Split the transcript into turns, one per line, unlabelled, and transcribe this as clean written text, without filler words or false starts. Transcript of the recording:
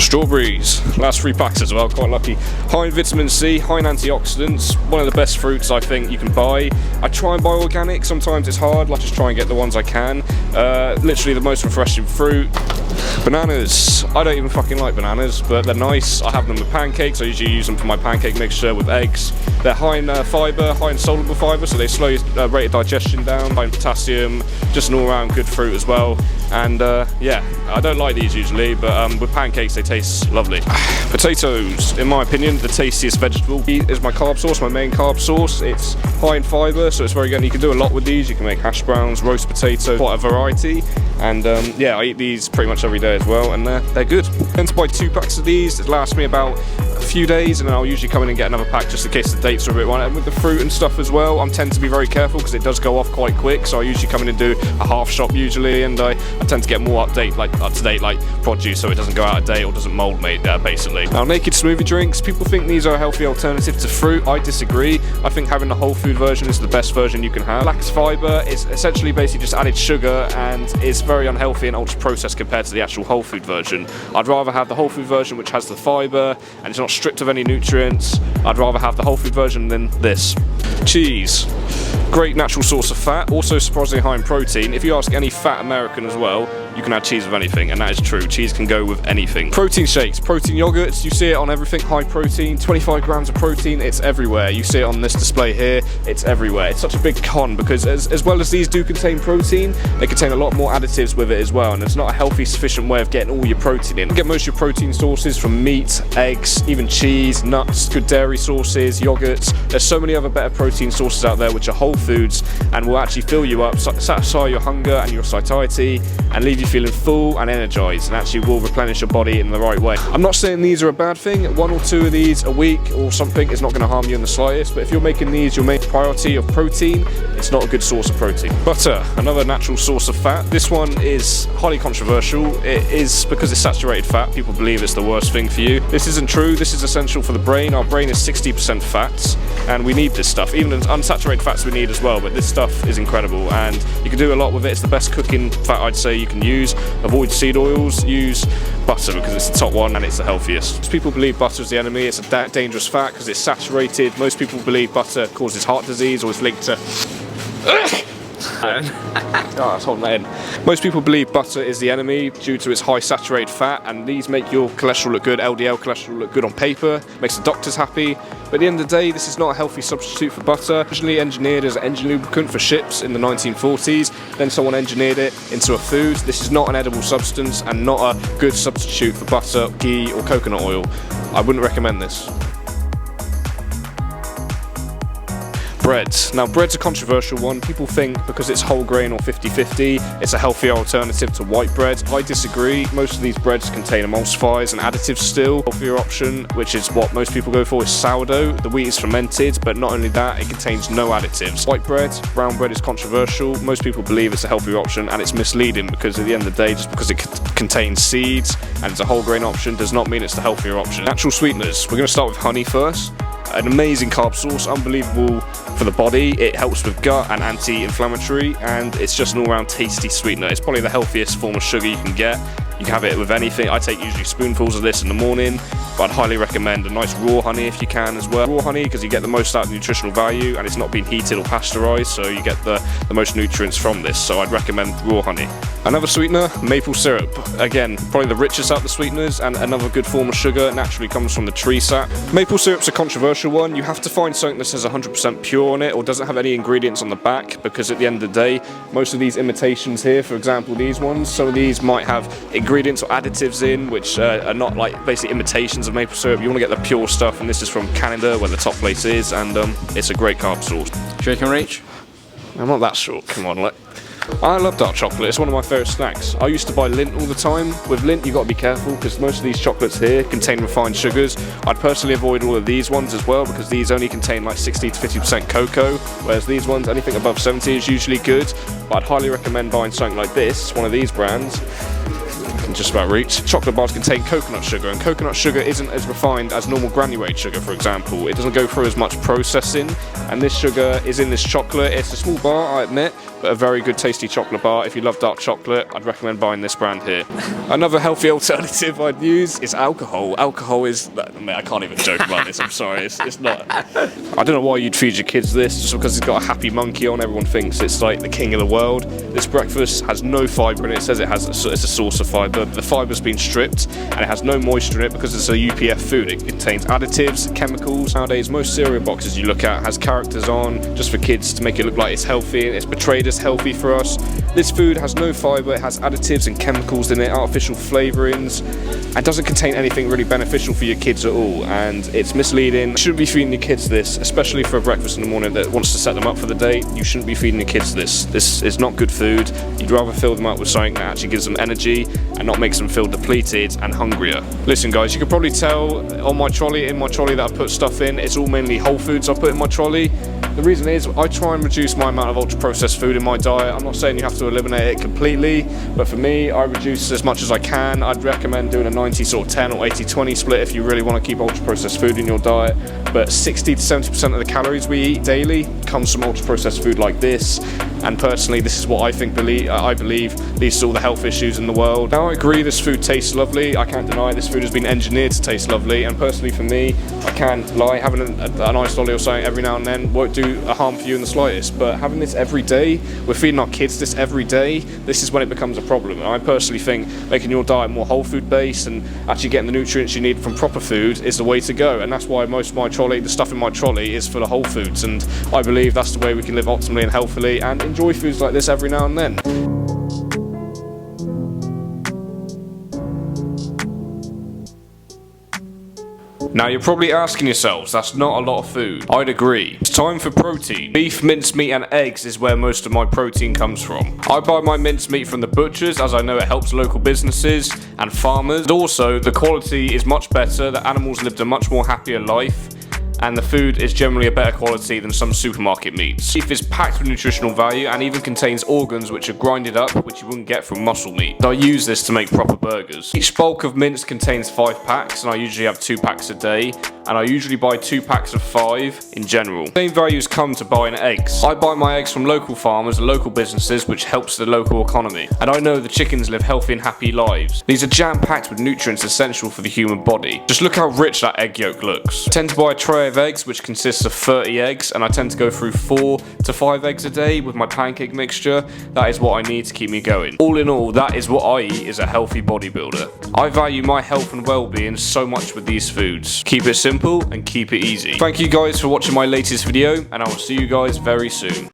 Strawberries, last 3 packs as well, quite lucky. High in vitamin C, high in antioxidants, one of the best fruits I think you can buy. I try and buy organic, sometimes it's hard, I just try and get the ones I can. Literally the most refreshing fruit. Bananas, I don't even fucking like bananas, but they're nice. I have them with pancakes, I usually use them for my pancake mixture with eggs. They're high in fibre, high in soluble fibre, so they slow your rate of digestion down, high in potassium, just an all-round good fruit as well. And yeah, I don't like these usually, but with pancakes they taste lovely. Potatoes, in my opinion, the tastiest vegetable. Wheat is my carb source, my main carb source. It's high in fibre, so it's very good. You can do a lot with these. You can make hash browns, roast potato, quite a variety. And yeah, I eat these pretty much every day as well, and they're good. I tend to buy 2 packs of these. It lasts me about a few days, and then I'll usually come in and get another pack just in case the dates are a bit wrong. And with the fruit and stuff as well, I tend to be very careful because it does go off quite quick. So I usually come in and do a half shop usually, and I tend to get more up to date like produce, so it doesn't go out of date or doesn't mold, mate. Basically. Now, naked smoothie drinks. People think these are a healthy alternative to fruit. I disagree. I think having the whole food version is the best version you can have. Lacks fibre is essentially basically just added sugar, and it's very unhealthy and ultra processed compared to the actual whole food version. I'd rather have the whole food version, which has the fibre and it's not stripped of any nutrients. I'd rather have the whole food version than this. Cheese, great natural source of fat, also surprisingly high in protein. If you ask any fat American as well, you can add cheese with anything, and that is true. Cheese can go with anything. Protein shakes, protein yogurts, you see it on everything. High protein, 25 grams of protein, it's everywhere. You see it on this display here, it's everywhere. It's such a big con because as well as these do contain protein, they contain a lot more additives with it as well, and it's not a healthy, sufficient way of getting all your protein in. You get most of your protein sources from meat, eggs, even cheese, nuts, good dairy sources, yogurts. There's so many other better protein sources out there which are whole foods and will actually fill you up, satisfy your hunger and your satiety, and leave you feeling full and energized, and actually will replenish your body in the right way. I'm not saying these are a bad thing. 1 or 2 of these a week or something is not going to harm you in the slightest, but if you're making these your main priority of protein, it's not a good source of protein. Butter, another natural source of fat. This one is highly controversial. It is because it's saturated fat. People believe it's the worst thing for you. This isn't true. This is essential for the brain. Our brain is 60% fats, and we need this stuff. Even the unsaturated fats we need as well, but this stuff is incredible, and you can do a lot with it. It's the best cooking fat I'd say you can use. Avoid seed oils, use butter because it's the top one and it's the healthiest. People believe butter is the enemy. It's a dangerous fat because it's saturated. Most people believe butter causes heart disease or is linked to that's holding that in. Most people believe butter is the enemy due to its high saturated fat, and these make your cholesterol look good. LDL cholesterol look good on paper, makes the doctors happy, but at the end of the day this is not a healthy substitute for butter. Originally engineered as an engine lubricant for ships in the 1940s, then someone engineered it into a food. This is not an edible substance and not a good substitute for butter, ghee or coconut oil. I wouldn't recommend this. Breads. Now, bread's a controversial one. People think because it's whole grain or 50-50, it's a healthier alternative to white bread. I disagree. Most of these breads contain emulsifiers and additives still. Healthier option, which is what most people go for, is sourdough. The wheat is fermented, but not only that, it contains no additives. White bread, brown bread is controversial. Most people believe it's a healthier option, and it's misleading because at the end of the day, just because it contains seeds and it's a whole grain option does not mean it's the healthier option. Natural sweeteners. We're going to start with honey first. An amazing carb source, unbelievable for the body. It helps with gut and anti-inflammatory, and it's just an all-round tasty sweetener. It's probably the healthiest form of sugar you can get. You can have it with anything. I take usually spoonfuls of this in the morning, but I'd highly recommend a nice raw honey if you can as well. Raw honey because you get the most out of the nutritional value, and it's not been heated or pasteurized, so you get the most nutrients from this. So I'd recommend raw honey. Another sweetener, maple syrup. Again, probably the richest out of the sweeteners, and another good form of sugar. Naturally comes from the tree sap. Maple syrup's a controversial one. You have to find something that says 100% pure on it or doesn't have any ingredients on the back, because at the end of the day, most of these imitations here, for example these ones, some of these might have ingredients or additives in which are not like basically imitations of maple syrup. You want to get the pure stuff, and this is from Canada where the top place is, and it's a great carb source.
Sure you can reach?
I'm not that short, come on, look. I love dark chocolate, it's one of my favourite snacks. I used to buy Lindt all the time. With Lindt you've got to be careful because most of these chocolates here contain refined sugars. I'd personally avoid all of these ones as well because these only contain like 60 to 50% cocoa, whereas these ones, anything above 70 is usually good. But I'd highly recommend buying something like this, one of these brands. Just about reach. Chocolate bars contain coconut sugar, and coconut sugar isn't as refined as normal granulated sugar, for example. It doesn't go through as much processing, and this sugar is in this chocolate. It's a small bar, I admit, a very good tasty chocolate bar. If you love dark chocolate, I'd recommend buying this brand here. Another healthy alternative I'd use is alcohol. Alcohol is, I can't even joke about this, I'm sorry, it's not. I don't know why you'd feed your kids this, just because it's got a happy monkey on, everyone thinks it's like the king of the world. This breakfast has no fibre in it. It says it's a source of fibre, but the fibre's been stripped and it has no moisture in it because it's a UPF food. It contains additives, chemicals. Nowadays, most cereal boxes you look at has characters on just for kids to make it look like it's healthy, and it's portrayed as healthy for us. This food has no fibre, it has additives and chemicals in it, artificial flavourings, and doesn't contain anything really beneficial for your kids at all, and it's misleading. You shouldn't be feeding your kids this, especially for a breakfast in the morning that wants to set them up for the day. You shouldn't be feeding your kids this. This is not good food. You'd rather fill them up with something that actually gives them energy and not makes them feel depleted and hungrier. Listen guys, you can probably tell on my trolley, that I put stuff in, it's all mainly whole foods I put in my trolley. The reason is I try and reduce my amount of ultra processed food in my diet. I'm not saying you have to eliminate it completely, but for me, I reduce as much as I can. I'd recommend doing a 90 sort of 10 or 80-20 split if you really want to keep ultra processed food in your diet. But 60 to 70% of the calories we eat daily comes from ultra processed food like this. And personally, this is what I believe leads to all the health issues in the world. Now I agree this food tastes lovely. I can't deny this food has been engineered to taste lovely. And personally for me, I can't lie, having a nice lolly or something every now and then won't do a harm for you in the slightest. But having this every day, we're feeding our kids this every day, this is when it becomes a problem. And I personally think making your diet more whole food based and actually getting the nutrients you need from proper food is the way to go. And that's why most of my trolley, the stuff in my trolley, is full of whole foods. And I believe that's the way we can live optimally and healthily and enjoy foods like this every now and then. Now you're probably asking yourselves, that's not a lot of food. I'd agree. It's time for protein. Beef, mincemeat and eggs is where most of my protein comes from. I buy my mincemeat from the butchers as I know it helps local businesses and farmers. And also, the quality is much better, the animals lived a much more happier life, and the food is generally a better quality than some supermarket meats. Beef is packed with nutritional value and even contains organs which are grinded up, which you wouldn't get from muscle meat. I use this to make proper burgers. Each bulk of mince contains 5 packs, and I usually have 2 packs a day, and I usually buy 2 packs of 5 in general. Same values come to buying eggs. I buy my eggs from local farmers and local businesses, which helps the local economy. And I know the chickens live healthy and happy lives. These are jam-packed with nutrients essential for the human body. Just look how rich that egg yolk looks. I tend to buy a tray of eggs, which consists of 30 eggs, and I tend to go through 4 to 5 eggs a day with my pancake mixture. That is what I need to keep me going. All in all, that is what I eat as a healthy bodybuilder. I value my health and well-being so much with these foods. Keep it simple and keep it easy. Thank you guys for watching my latest video, and I will see you guys very soon.